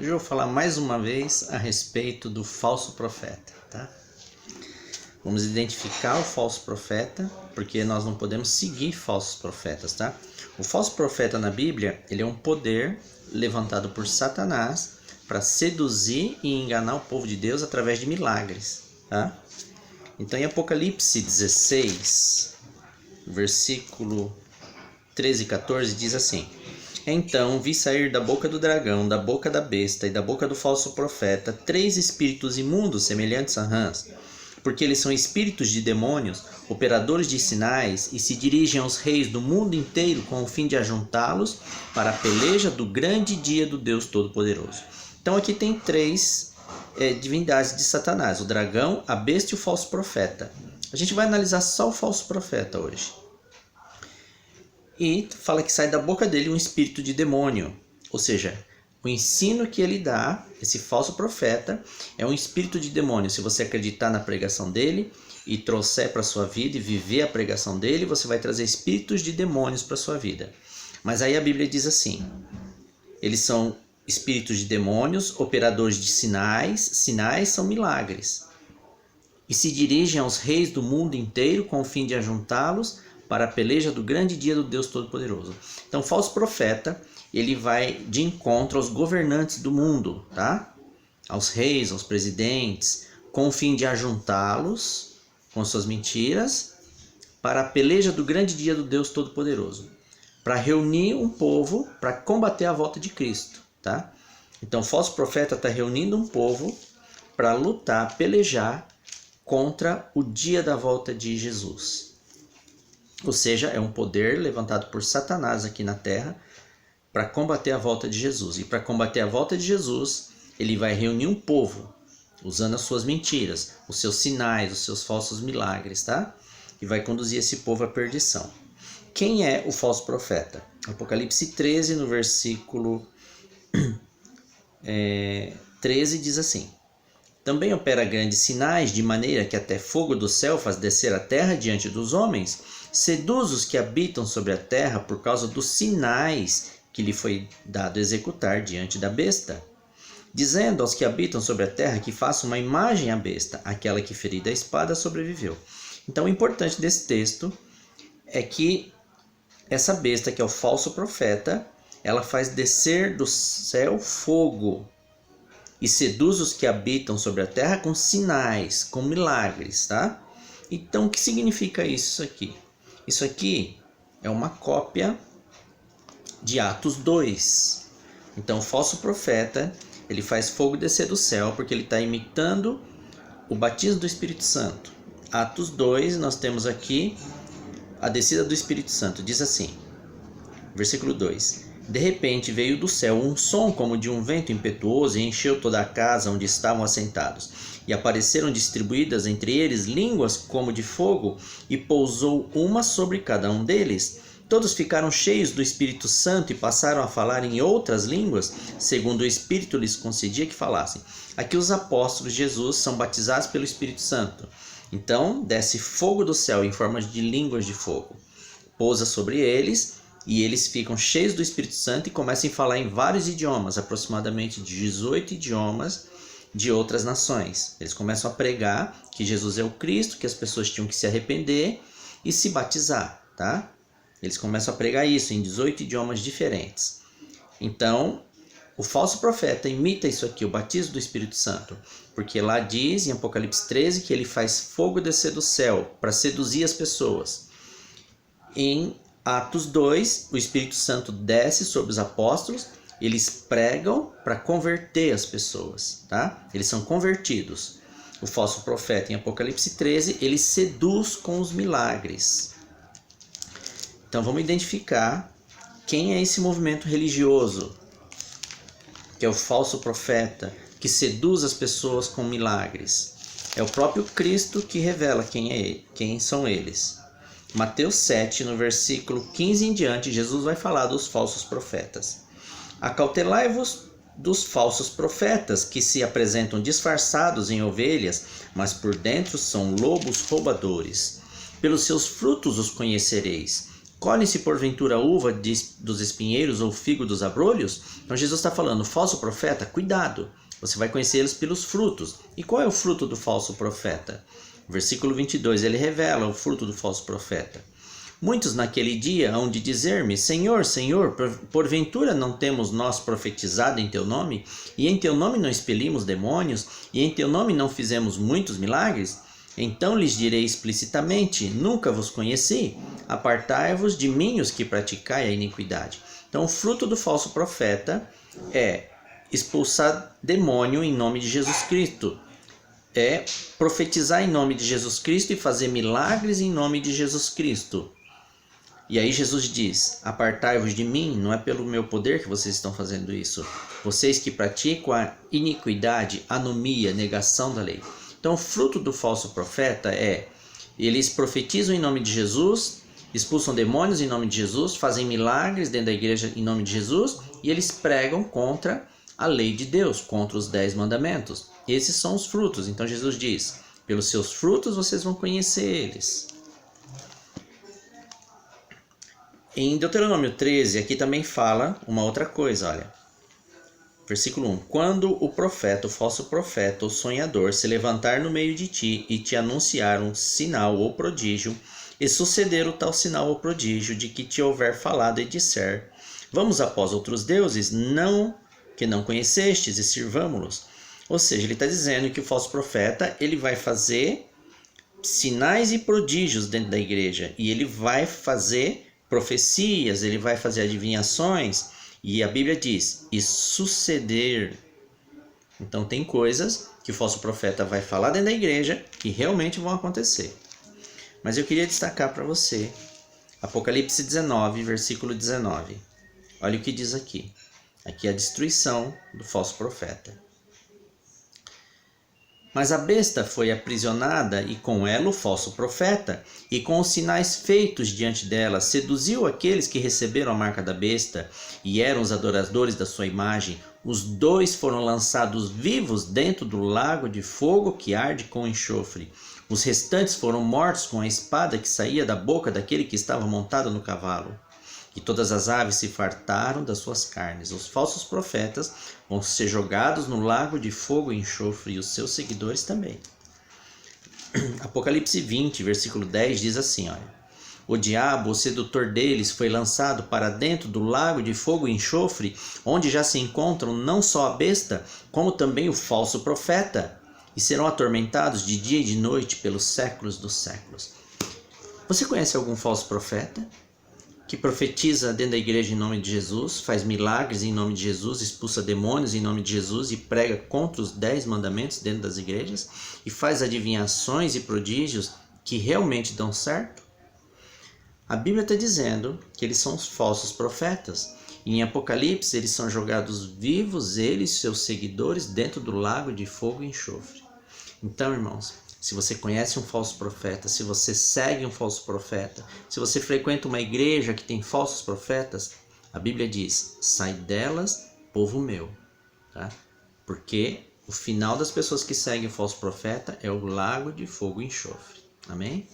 Hoje eu vou falar mais uma vez a respeito do falso profeta, tá? Vamos identificar o falso profeta, porque nós não podemos seguir falsos profetas, tá? O falso profeta na Bíblia, ele é um poder levantado por Satanás para seduzir e enganar o povo de Deus através de milagres, tá? Então em Apocalipse 16, versículo 13 e 14 diz assim: Então vi sair da boca do dragão, da boca da besta e da boca do falso profeta 3 espíritos imundos semelhantes a rãs, porque eles são espíritos de demônios, operadores de sinais, e se dirigem aos reis do mundo inteiro com o fim de ajuntá-los para a peleja do grande dia do Deus Todo-Poderoso. Então aqui tem 3 divindades de Satanás: o dragão, a besta e o falso profeta. A gente vai analisar só o falso profeta hoje. E fala que sai da boca dele um espírito de demônio, ou seja, o ensino que ele dá, esse falso profeta, é um espírito de demônio. Se você acreditar na pregação dele e trouxer para a sua vida e viver a pregação dele, você vai trazer espíritos de demônios para a sua vida. Mas aí a Bíblia diz assim: eles são espíritos de demônios, operadores de sinais, sinais são milagres, e se dirigem aos reis do mundo inteiro com o fim de ajuntá-los para a peleja do grande dia do Deus Todo-Poderoso. Então, o falso profeta, ele vai de encontro aos governantes do mundo, tá? Aos reis, aos presidentes, com o fim de ajuntá-los com suas mentiras para a peleja do grande dia do Deus Todo-Poderoso, para reunir um povo para combater a volta de Cristo, tá? Então, o falso profeta está reunindo um povo para lutar, pelejar contra o dia da volta de Jesus. Ou seja, é um poder levantado por Satanás aqui na terra para combater a volta de Jesus. E para combater a volta de Jesus, ele vai reunir um povo, usando as suas mentiras, os seus sinais, os seus falsos milagres, tá? E vai conduzir esse povo à perdição. Quem é o falso profeta? Apocalipse 13, no versículo 13, diz assim: Também opera grandes sinais, de maneira que até fogo do céu faz descer a terra diante dos homens, seduz os que habitam sobre a terra por causa dos sinais que lhe foi dado executar diante da besta, dizendo aos que habitam sobre a terra que façam uma imagem à besta, aquela que ferida a espada sobreviveu. Então o importante desse texto é que essa besta, que é o falso profeta, ela faz descer do céu fogo e seduz os que habitam sobre a terra com sinais, com milagres, tá? Então o que significa isso aqui? Isso aqui é uma cópia de Atos 2. Então o falso profeta, ele faz fogo descer do céu porque ele está imitando o batismo do Espírito Santo. Atos 2, nós temos aqui a descida do Espírito Santo. Diz assim, versículo 2: De repente veio do céu um som como de um vento impetuoso e encheu toda a casa onde estavam assentados. E apareceram distribuídas entre eles línguas como de fogo, e pousou uma sobre cada um deles. Todos ficaram cheios do Espírito Santo e passaram a falar em outras línguas, segundo o Espírito lhes concedia que falassem. Aqui os apóstolos de Jesus são batizados pelo Espírito Santo. Então desce fogo do céu em forma de línguas de fogo, pousa sobre eles, e eles ficam cheios do Espírito Santo e começam a falar em vários idiomas, aproximadamente 18 idiomas de outras nações. Eles começam a pregar que Jesus é o Cristo, que as pessoas tinham que se arrepender e se batizar, tá? Eles começam a pregar isso em 18 idiomas diferentes. Então, o falso profeta imita isso aqui, o batismo do Espírito Santo, porque lá diz em Apocalipse 13 que ele faz fogo descer do céu para seduzir as pessoas. Em Atos 2, o Espírito Santo desce sobre os apóstolos, eles pregam para converter as pessoas, tá? Eles são convertidos. O falso profeta, em Apocalipse 13, ele seduz com os milagres. Então vamos identificar quem é esse movimento religioso, que é o falso profeta, que seduz as pessoas com milagres. É o próprio Cristo que revela quem são eles. Mateus 7, no versículo 15 em diante, Jesus vai falar dos falsos profetas. Acautelai-vos dos falsos profetas, que se apresentam disfarçados em ovelhas, mas por dentro são lobos roubadores. Pelos seus frutos os conhecereis. Colhe-se porventura a uva dos espinheiros ou figo dos abrolhos? Então Jesus está falando, falso profeta, cuidado, você vai conhecê-los pelos frutos. E qual é o fruto do falso profeta? Versículo 22, ele revela o fruto do falso profeta. Muitos naquele dia hão de dizer-me, Senhor, Senhor, porventura não temos nós profetizado em teu nome? E em teu nome não expelimos demônios? E em teu nome não fizemos muitos milagres? Então lhes direi explicitamente, nunca vos conheci, apartai-vos de mim os que praticai a iniquidade. Então o fruto do falso profeta é expulsar demônio em nome de Jesus Cristo, é profetizar em nome de Jesus Cristo e fazer milagres em nome de Jesus Cristo. E aí Jesus diz, apartai-vos de mim, não é pelo meu poder que vocês estão fazendo isso. Vocês que praticam a iniquidade, anomia, negação da lei. Então o fruto do falso profeta é, eles profetizam em nome de Jesus, expulsam demônios em nome de Jesus, fazem milagres dentro da igreja em nome de Jesus e eles pregam contra a lei de Deus, contra os 10 mandamentos. Esses são os frutos. Então Jesus diz, pelos seus frutos vocês vão conhecer eles. Em Deuteronômio 13, aqui também fala uma outra coisa, olha. Versículo 1. Quando o profeta, o falso profeta, o sonhador, se levantar no meio de ti e te anunciar um sinal ou prodígio, e suceder o tal sinal ou prodígio de que te houver falado e disser, vamos após outros deuses, que não conhecestes, e sirvamo-los. Ou seja, ele está dizendo que o falso profeta ele vai fazer sinais e prodígios dentro da igreja, e ele vai fazer profecias, ele vai fazer adivinhações, e a Bíblia diz, e suceder. Então tem coisas que o falso profeta vai falar dentro da igreja que realmente vão acontecer. Mas eu queria destacar para você, Apocalipse 19, versículo 19. Olha o que diz aqui. Aqui é a destruição do falso profeta. Mas a besta foi aprisionada e com ela o falso profeta, e com os sinais feitos diante dela, seduziu aqueles que receberam a marca da besta e eram os adoradores da sua imagem. Os dois foram lançados vivos dentro do lago de fogo que arde com enxofre. Os restantes foram mortos com a espada que saía da boca daquele que estava montado no cavalo. E todas as aves se fartaram das suas carnes. Os falsos profetas vão ser jogados no lago de fogo e enxofre, e os seus seguidores também. Apocalipse 20, versículo 10 diz assim, olha. O diabo, o sedutor deles, foi lançado para dentro do lago de fogo e enxofre, onde já se encontram não só a besta, como também o falso profeta, e serão atormentados de dia e de noite pelos séculos dos séculos. Você conhece algum falso profeta que profetiza dentro da igreja em nome de Jesus, faz milagres em nome de Jesus, expulsa demônios em nome de Jesus e prega contra os 10 mandamentos dentro das igrejas e faz adivinhações e prodígios que realmente dão certo? A Bíblia está dizendo que eles são os falsos profetas. E em Apocalipse eles são jogados vivos, eles e seus seguidores, dentro do lago de fogo e enxofre. Então, irmãos, se você conhece um falso profeta, se você segue um falso profeta, se você frequenta uma igreja que tem falsos profetas, a Bíblia diz, sai delas, povo meu. Tá? Porque o final das pessoas que seguem o falso profeta é o lago de fogo e enxofre. Amém?